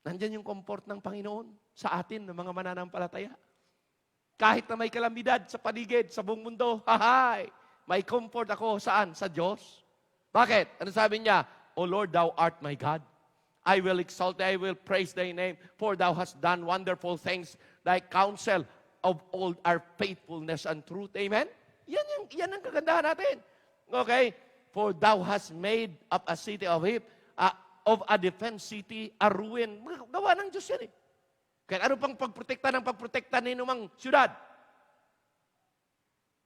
Nandyan yung comfort ng Panginoon sa atin, ng mga mananampalataya. Kahit na may kalamidad sa paligid, sa buong mundo, may comfort ako. Saan? Sa Diyos. Bakit? Ano sabi niya? O Lord, Thou art my God. I will exalt thee, I will praise thy name, for thou hast done wonderful things. Thy counsel of old are faithfulness and truth. Amen? Yan ang kagandahan natin. Okay? For thou hast made up a city of a defense city, a ruin. Gawa ng Diyos yan eh. Kaya ano pang pagprotekta ng inumang syudad?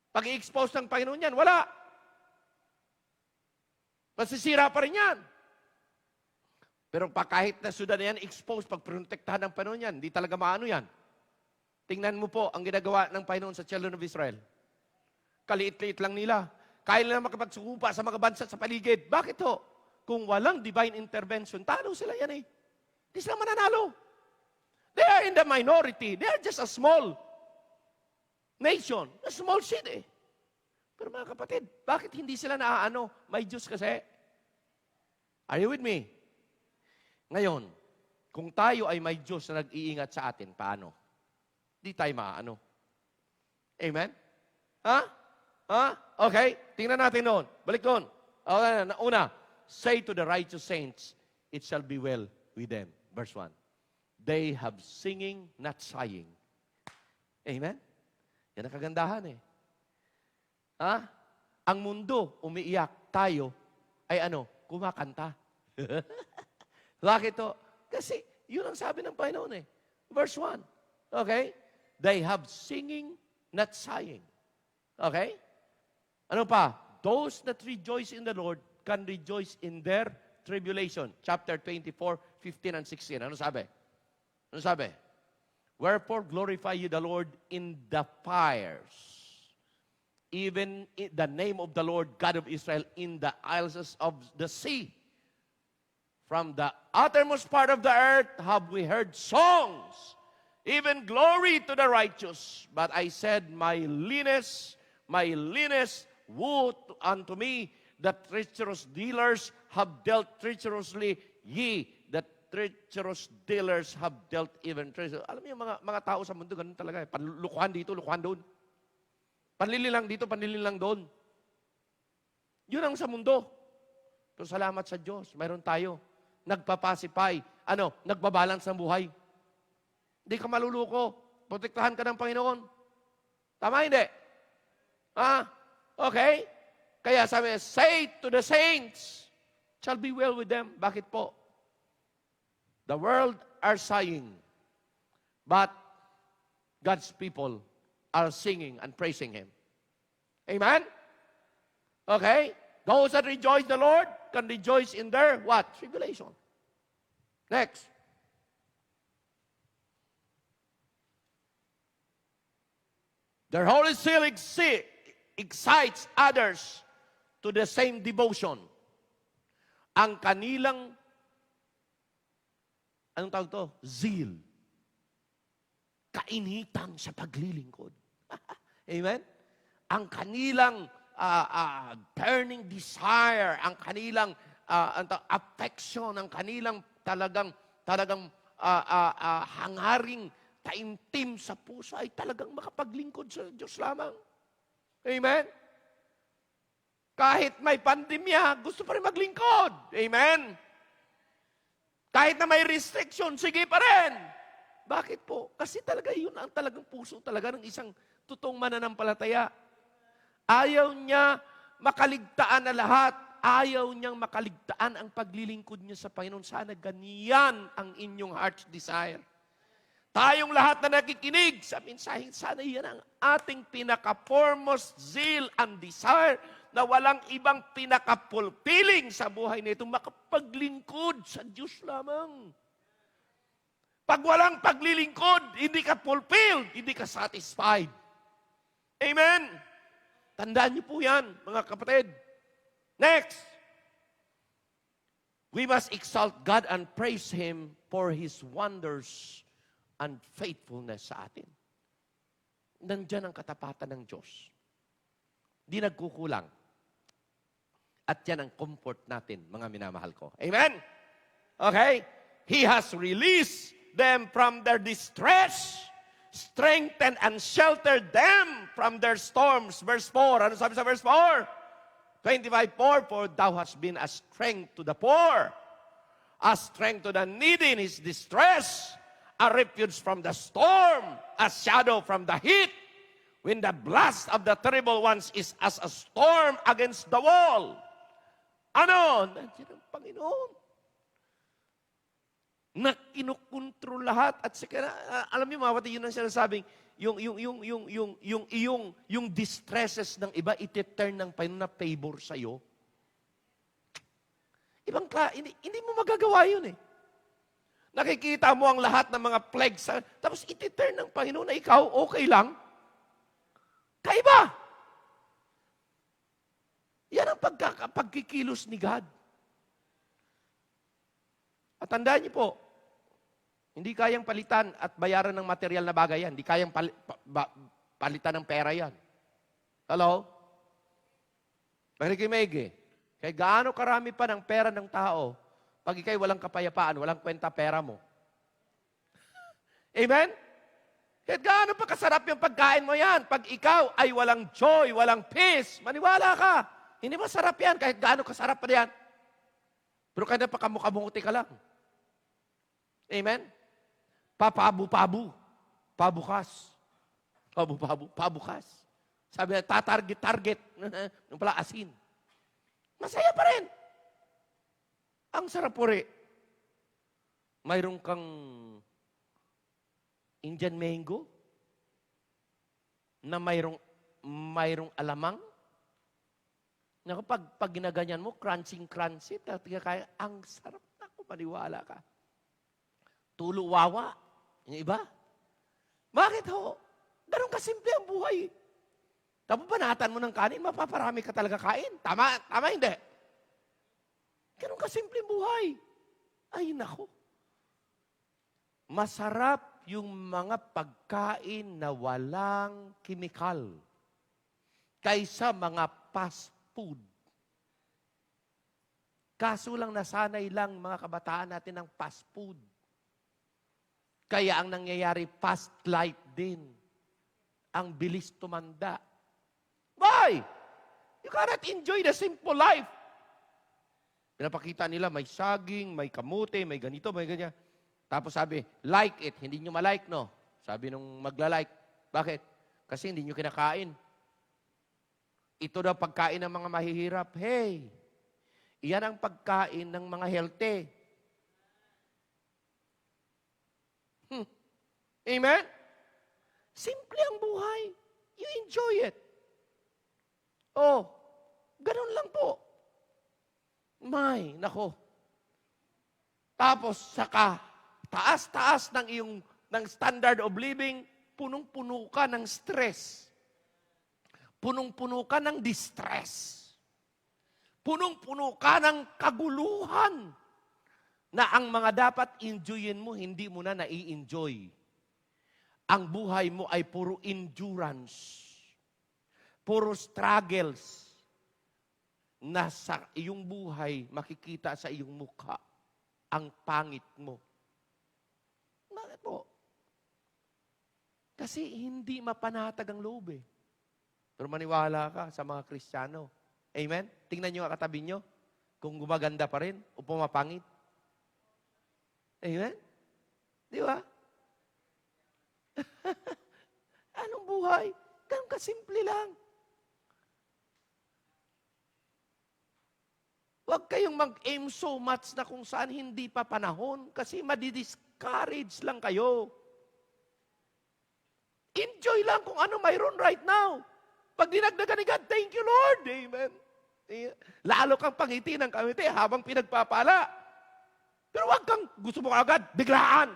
Pag i-expose ng Panginoon yan, wala. Masisira pa rin yan. Pero kahit na syudad na yan, expose, pagprotektahan ng Panginoon yan, hindi talaga maano yan. Tingnan mo po ang ginagawa ng Panginoon sa children of Israel. Kaliit-liit lang nila. Kaya nila makapagsukupa sa mga bansa sa paligid. Bakit ho? Kung walang divine intervention, talo sila yan eh. Hindi sila mananalo. They are in the minority. They are just a small nation, a small city. Pero mga kapatid, bakit hindi sila naaano? May Diyos kasi. Are you with me? Ngayon, kung tayo ay may Diyos na nag-iingat sa atin, paano? Di tayo maaano. Amen? Ha? Ha? Okay, tingnan natin noon. Balik doon. Okay, una, say to the righteous saints, it shall be well with them. Verse 1. They have singing, not sighing. Amen? Yan ang kagandahan eh. Ha? Ang mundo, umiiyak. Tayo, ay ano? Kumakanta. Bakit to? Kasi, yun ang sabi ng Panginoon eh. Verse 1. Okay? They have singing, not sighing. Okay? Ano pa? Those that rejoice in the Lord can rejoice in their tribulation. Chapter 24, 15 and 16. Ano sabi? Ano sabi? Wherefore glorify ye the Lord in the fires, even in the name of the Lord God of Israel in the isles of the sea. From the uttermost part of the earth have we heard songs, even glory to the righteous. But I said, my leanness, woe unto me, the treacherous dealers have dealt treacherously, ye, the treacherous dealers have dealt even treacherously. Alam niyo, mga tao sa mundo, ganun talaga. Panlukuhan dito, lukuhan doon. Panlililang dito, panlililang doon. Yun ang sa mundo. Pero salamat sa Diyos, mayroon tayo. Nagpapasipay. Nagbabalance ng buhay. Hindi ka maluluko. Protektahan ka ng Panginoon. Tama hindi? Okay? Kaya sabi, say to the saints, shall be well with them. Bakit po? The world are sighing, but God's people are singing and praising Him. Amen? Okay? Those that rejoice the Lord can rejoice in their what? Tribulation. Next. Their Holy Seal excites others to the same devotion. Ang kanilang, anong tawag to? Zeal. kainitan sa paglilingkod. Amen? Ang kanilang burning desire, ang kanilang affection, ang kanilang talagang hangaring taimtim sa puso ay talagang makapaglingkod sa Diyos lamang. Amen? Kahit may pandemya, gusto pa rin maglingkod. Amen? Kahit na may restriction, sige pa rin. Bakit po? Kasi talaga yun ang talagang puso talaga ng isang totoong mananampalataya. Ayaw niya makaligtaan na lahat. Ayaw niyang makaligtaan ang paglilingkod niya sa Panginoon. Sana ganyan ang inyong heart's desire. Tayong lahat na nakikinig sa mensaheng, sana yan ang ating pinaka-foremost zeal and desire na walang ibang pinaka-fulfilling sa buhay nito, makapaglingkod sa Diyos lamang. Pag walang paglilingkod, hindi ka fulfilled, hindi ka satisfied. Amen? Tandaan niyo po yan, mga kapatid. Next, we must exalt God and praise Him for His wonders and faithfulness sa atin. Nandyan ang katapatan ng Diyos. Di nagkukulang. At yan ang comfort natin, mga minamahal ko. Amen? Okay? He has released them from their distress, strengthened and sheltered them from their storms. Verse 4. Ano sabi sa verse 4? 25:4, for thou hast been a strength to the poor, a strength to the needy in his distress, a refuge from the storm, a shadow from the heat, when the blast of the terrible ones is as a storm against the wall. Ano? Nandiyan ang Panginoon. Na kinukontrol lahat. At alam niyo mga kapatid, yun ang sinasabing, yung distresses ng iba, iti-turn ng Panginoon na favor sa'yo. Hindi mo magagawa yun eh. Nakikita mo ang lahat ng mga plagues, tapos iti-turn ng Panginoon na ikaw, okay lang. Kaiba. Yan ang pagkikilos ni God. At tandaan niyo po, hindi kayang palitan at bayaran ng material na bagay yan. Hindi kayang palitan ng pera yan. Hello? Makikinig. Kaya gaano karami pa ng pera ng tao, pag ikay walang kapayapaan, walang kwenta pera mo. Amen? Kahit gaano pa kasarap yung pagkain mo yan, pag ikaw ay walang joy, walang peace, maniwala ka. Hindi masarap yan, kahit gaano kasarap pa yan. Pero kaya pa kamukamuti ka lang. Amen? Papabu-pabu. Pabukas. Pabu-pabu. Pabukas. Sabi na, tatarget-target. Yung pala, asin. Masaya pa rin. Ang sarap po rin. Mayroon kang Indian mango na mayroong alamang na pag ginaganyan mo, crunchy, kaya ang sarap na kung maniwala ka. Tuluwawa. Yung iba. Bakit ho? Ganun kasimple ang buhay. Tapos banatan mo ng kanin, mapaparami ka talaga kain. Tama hindi. Ganun kasimple buhay. Ay, nako. Masarap yung mga pagkain na walang kimikal kaysa mga fast food. Kaso lang nasanay lang mga kabataan natin ng fast food. Kaya ang nangyayari, fast life din. Ang bilis tumanda. Why? You cannot enjoy the simple life. Pinapakita nila, may saging, may kamote, may ganito, may ganyan. Tapos sabi, like it. Hindi nyo malike, no? Sabi nung magla-like. Bakit? Kasi hindi nyo kinakain. Ito daw pagkain ng mga mahihirap. Hey, iyan ang pagkain ng mga healthy. Amen? Simple ang buhay. You enjoy it. Oh, ganun lang po. Nako. Tapos, saka, taas-taas ng standard of living, punong-puno ka ng stress. Punong-puno ka ng distress. Punong-puno ka ng kaguluhan na ang mga dapat enjoyin mo, hindi mo na nai-enjoy. ang buhay mo ay puro endurance, puro struggles, na sa iyong buhay, makikita sa iyong mukha ang pangit mo. Bakit po? Kasi hindi mapanatag ang loob eh. Pero maniwala ka sa mga Kristiyano. Amen? Tingnan nyo ang katabi nyo, kung gumaganda pa rin o pumapangit. Amen? Di ba? Anong buhay? Ganun kasimple lang. Huwag kayong mag-aim so much na kung saan hindi pa panahon kasi madi-discourage lang kayo. Enjoy lang kung ano mayroon right now. Pag dinagdagan ni God, thank you Lord. Amen. Lalo kang pangiti ng kamiti habang pinagpapala. Pero huwag kang gusto mo agad, biglaan,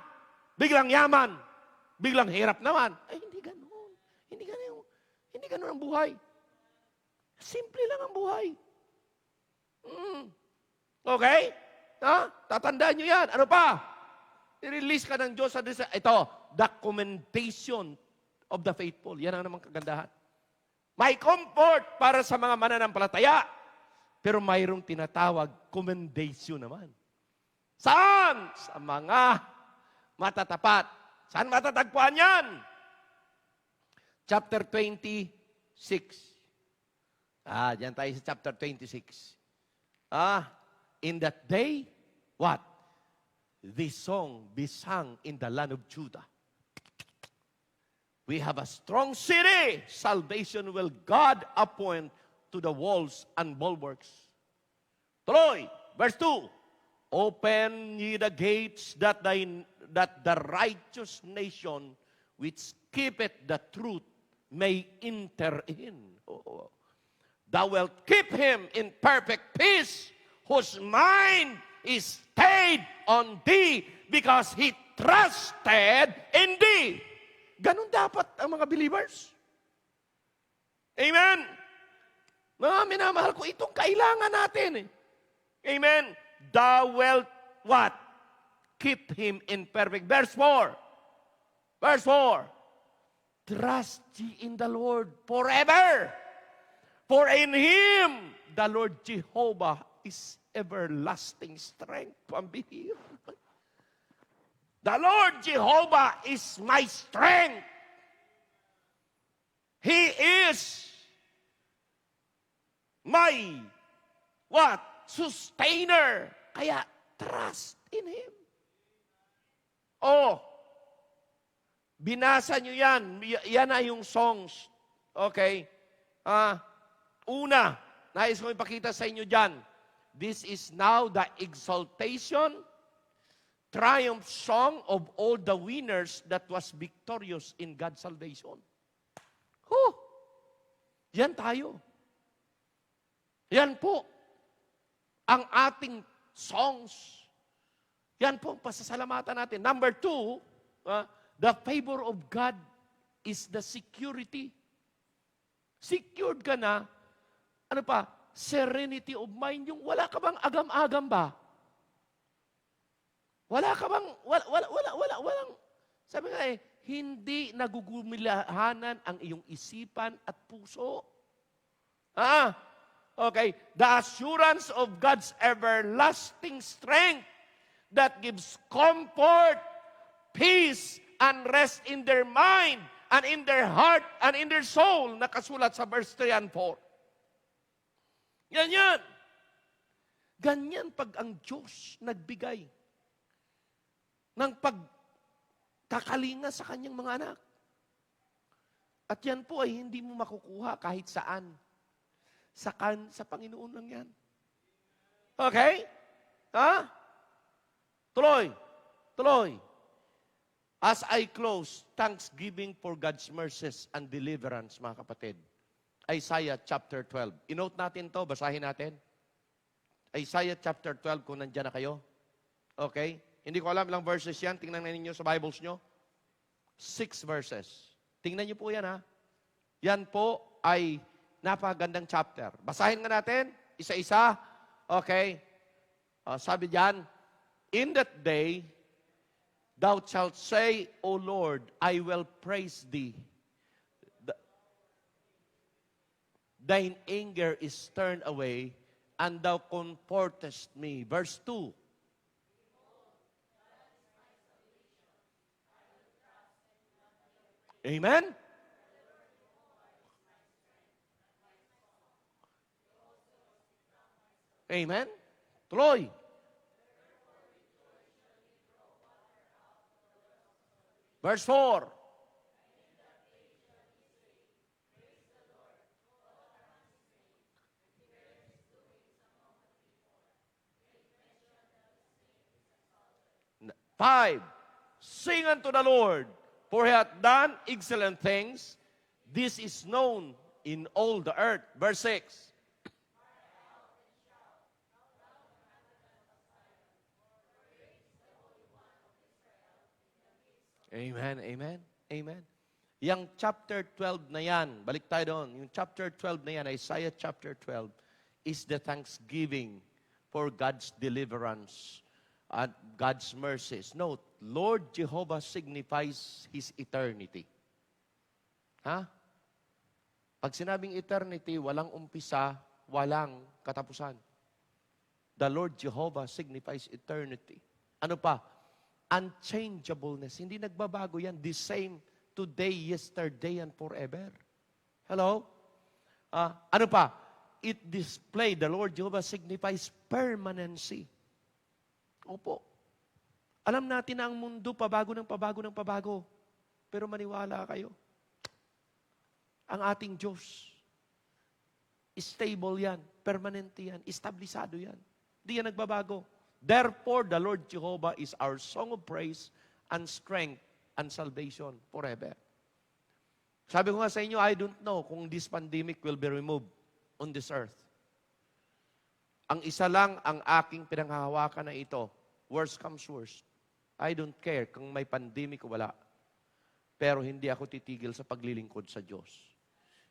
biglang yaman, biglang hirap naman. Ay, hindi ganun. Hindi ganun ang buhay. Simple lang ang buhay. Okay? Tatandaan nyo yan. Ano pa? I-release ka ng Diyos sa ito, documentation of the faithful. Yan ang namang kagandahan. May comfort para sa mga mananampalataya. Pero mayroong tinatawag, commendation naman. Saan? Sa mga matatapat. Saan matatagpuan yan? Chapter 26. Diyan tayo sa chapter 26. In that day, what? This song be sung in the land of Judah. We have a strong city. Salvation will God appoint to the walls and bulwarks. Tuloy, verse 2. Open ye the gates that the righteous nation which keepeth the truth may enter in. Oh. Thou wilt keep him in perfect peace, whose mind is stayed on thee, because he trusted in thee. Ganun dapat ang mga believers. Amen? Mga minamahal ko, itong kailangan natin. Amen? Thou wilt what? Keep him in perfect. Verse 4. Verse 4. Trust ye in the Lord forever. For in Him, the Lord Jehovah is everlasting strength. Pambihir. The Lord Jehovah is my strength. He is my, what? Sustainer. Kaya, trust in Him. Oh, binasa nyo yan. Yan na yung songs. Okay? Una, nais ko ipakita sa inyo dyan. This is now the exaltation, triumph song of all the winners that was victorious in God's salvation. Yan tayo. Yan po ang ating songs. Yan po ang pasasalamatan natin. Number 2, the favor of God is the security. Secured ka na. Ano pa? Serenity of mind. Yung wala ka bang agam-agam ba? Wala ka bang, walang, sabi nga hindi nagugumilahanan ang iyong isipan at puso. Okay. The assurance of God's everlasting strength that gives comfort, peace, and rest in their mind, and in their heart, and in their soul, nakasulat sa verse 3 and 4. Ganyan. Ganyan pag ang Diyos nagbigay ng pagkakalinga sa kanyang mga anak. At yan po ay hindi mo makukuha kahit saan. Sa Panginoon lang yan. Okay? Tuloy. As I close, thanksgiving for God's mercies and deliverance, mga kapatid. Isaiah chapter 12. I-note natin to, basahin natin. Isaiah chapter 12, kung nandiyan na kayo. Okay? Hindi ko alam ilang verses yan. Tingnan na ninyo sa Bibles nyo. 6 verses. Tingnan nyo po yan, ha? Yan po ay napakagandang chapter. Basahin nga natin, isa-isa. Okay? Sabi diyan, in that day, Thou shalt say, O Lord, I will praise thee. Thine anger is turned away, and thou comfortest me. Verse 2. Amen? Amen? Tuloy. Verse 4. Five, sing unto the Lord, for he hath done excellent things. This is known in all the earth. Verse 6. Amen, amen, amen. Yung chapter 12 na yan, balik tayo doon, yung chapter 12 na yan, Isaiah chapter 12, is the thanksgiving for God's deliverance and God's mercies. Note, Lord Jehovah signifies His eternity. Ha? Pag sinabing eternity, walang umpisa, walang katapusan. The Lord Jehovah signifies eternity. Ano pa? Unchangeableness. Hindi nagbabago yan. The same today, yesterday, and forever. Hello? Ano pa? It display, the Lord Jehovah signifies permanency. Opo. Alam natin na ang mundo pabago ng pabago ng pabago. Pero maniwala kayo. Ang ating Diyos, stable yan, permanente yan, establisado yan. Hindi yan nagbabago. Therefore, the Lord Jehovah is our song of praise and strength and salvation forever. Sabi ko nga sa inyo, I don't know kung this pandemic will be removed on this earth. Ang isa lang ang aking pinanghahawakan na ito, worst comes worst. I don't care kung may pandemic o wala. Pero hindi ako titigil sa paglilingkod sa Diyos.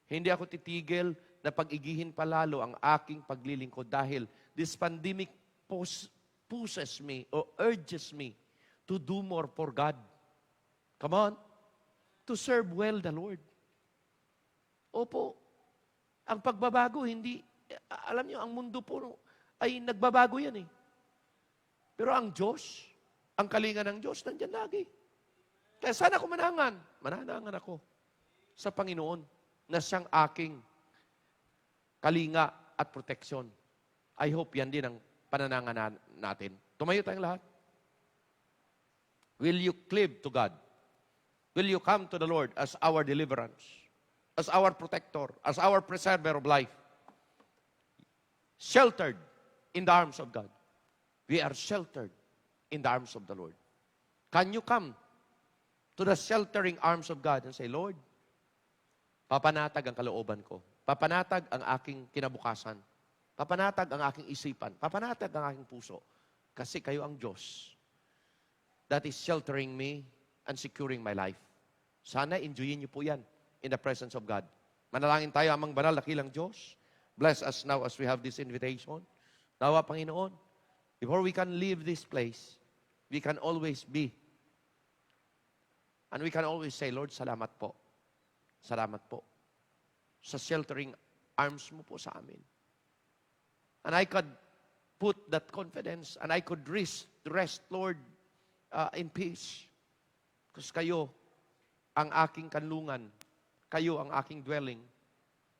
Hindi ako titigil na pag-igihin palalo ang aking paglilingkod dahil this pandemic pushes me or urges me to do more for God. Come on. To serve well the Lord. Opo. Ang pagbabago, hindi, alam niyo, ang mundo po ay nagbabago yan eh. Pero ang Diyos, ang kalinga ng Diyos, nandyan lagi. Kaya sana ako mananangan ako sa Panginoon na siyang aking kalinga at proteksyon. I hope yan din ang pananangan natin. Tumayo tayong lahat. Will you cleave to God? Will you come to the Lord as our deliverance, as our protector, as our preserver of life? Sheltered in the arms of God. We are sheltered in the arms of the Lord. Can you come to the sheltering arms of God and say, Lord, papanatag ang kalooban ko. Papanatag ang aking kinabukasan. Papanatag ang aking isipan. Papanatag ang aking puso. Kasi kayo ang Diyos that is sheltering me and securing my life. Sana enjoyin niyo po yan in the presence of God. Manalangin tayo, amang banal, dakilang Diyos. Bless us now as we have this invitation. Nawa, Panginoon, before we can leave this place, we can always be. And we can always say, Lord, salamat po. Salamat po sa sheltering arms mo po sa amin. And I could put that confidence and I could rest, Lord, in peace. Because kayo ang aking kanlungan. Kayo ang aking dwelling.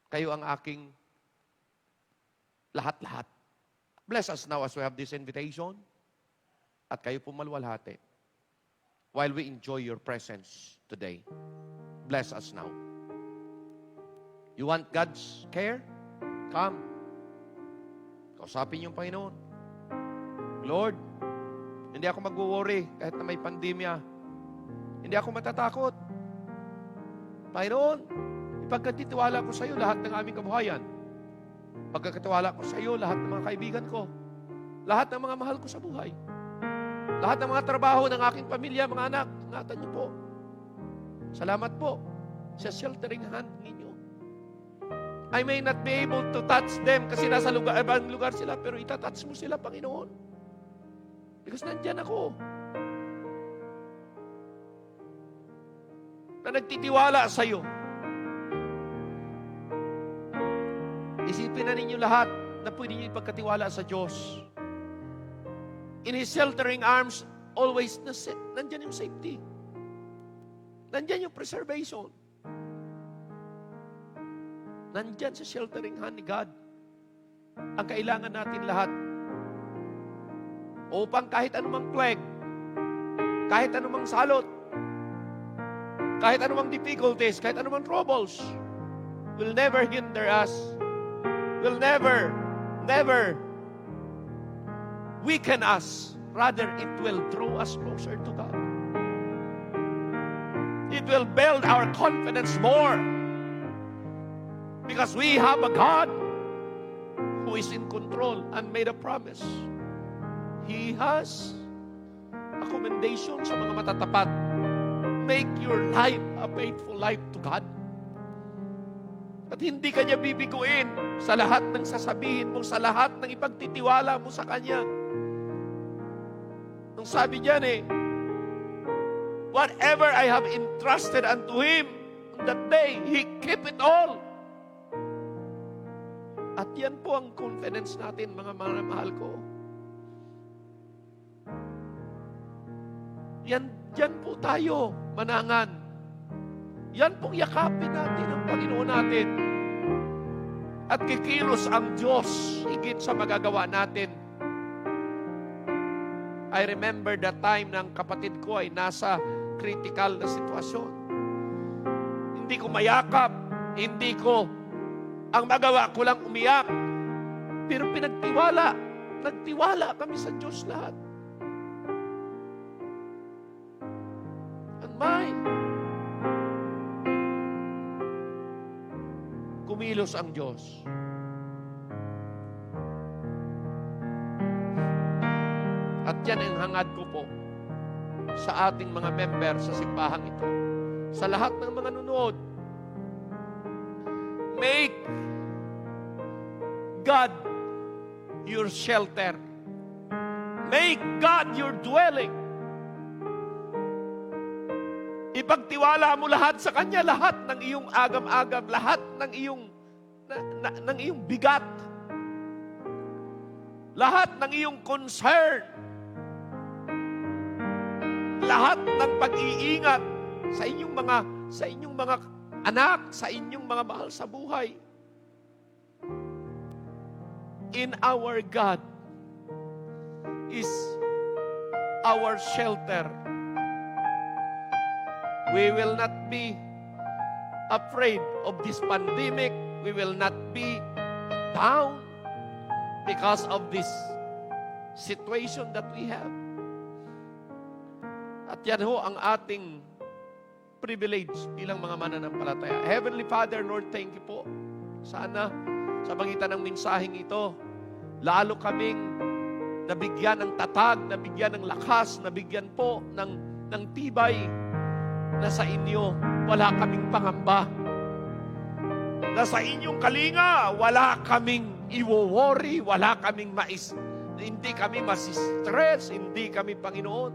Kayo ang aking lahat-lahat. Bless us now as we have this invitation. At kayo po maluwalhati while we enjoy your presence today. Bless us now. You want God's care? Come. Kausapin yung Panginoon. Lord, hindi ako mag-worry kahit na may pandemya. Hindi ako matatakot. Panginoon, ipagkatitiwala ko sa iyo lahat ng aming kabuhayan. Pagkakatiwala ko sa iyo lahat ng mga kaibigan ko. Lahat ng mga mahal ko sa buhay. Lahat ng mga trabaho ng aking pamilya, mga anak, ingatan niyo po. Salamat po sa sheltering hand ninyo. I may not be able to touch them kasi nasa ibang lugar sila, pero itatouch mo sila, Panginoon. Because nandyan ako. na nagtitiwala sa iyo. Isipin na ninyo lahat na pwede niyo ipagkatiwala sa Diyos. In His sheltering arms, always nandyan yung safety. Nandyan yung preservation. Nandyan sa sheltering hand ni God ang kailangan natin lahat upang kahit anumang plague, kahit anumang salot, kahit anumang difficulties, kahit anumang troubles, will never hinder us, will never weaken us. Rather, it will draw us closer to God. It will build our confidence more. Because we have a God who is in control and made a promise. He has a commendation sa mga matatapat. Make your life a faithful life to God. At hindi ka niya bibiguin sa lahat ng sasabihin mo, sa lahat ng ipagtitiwala mo sa Kanya. Nung sabi niyan whatever I have entrusted unto Him on that day, He keep it all. At yan po ang confidence natin, mga mahal ko. Yan po tayo, manangan. Yan pong yakapin natin ang Panginoon natin. At kikilos ang Diyos higit sa magagawa natin. I remember the time ng kapatid ko ay nasa critical na sitwasyon. Hindi ko mayakap, ang magawa ko lang umiyak. Pero nagtiwala kami sa Diyos lahat. And kumilos ang Diyos. At yan ang hangad ko po sa ating mga member sa simbahang ito. Sa lahat ng mga nunod, make God your shelter. Make God your dwelling. Ipagtiwala mo lahat sa Kanya, lahat ng iyong agam-agam, lahat ng iyong bigat, lahat ng iyong concern, lahat ng pag-iingat sa inyong mga anak, sa inyong mga mahal sa buhay. In our God is our shelter. We will not be afraid of this pandemic. We will not be down because of this situation that we have. At yan ho ang ating privilege bilang mga mananampalataya. Heavenly Father, Lord, thank you po. Sana sa pagitan ng mensaheng ito, lalo kaming nabigyan ng tatag, nabigyan ng lakas, nabigyan po ng tibay na sa inyo wala kaming pangamba. Na sa inyong kalinga, wala kaming iwo-worry, wala kaming hindi kami masistress, hindi kami, Panginoon,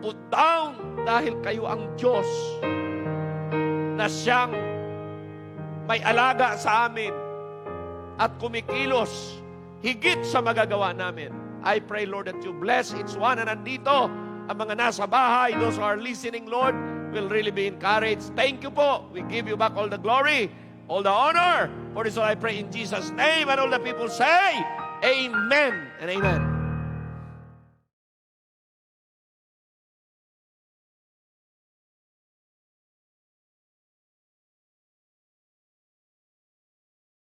put down dahil kayo ang Diyos na siyang may alaga sa amin at kumikilos higit sa magagawa namin. I pray, Lord, that you bless each one na nandito, ang mga nasa bahay, those who are listening, Lord, will really be encouraged. Thank you po. We give you back all the glory, all the honor. For this all I pray in Jesus' name, and all the people say, Amen and Amen.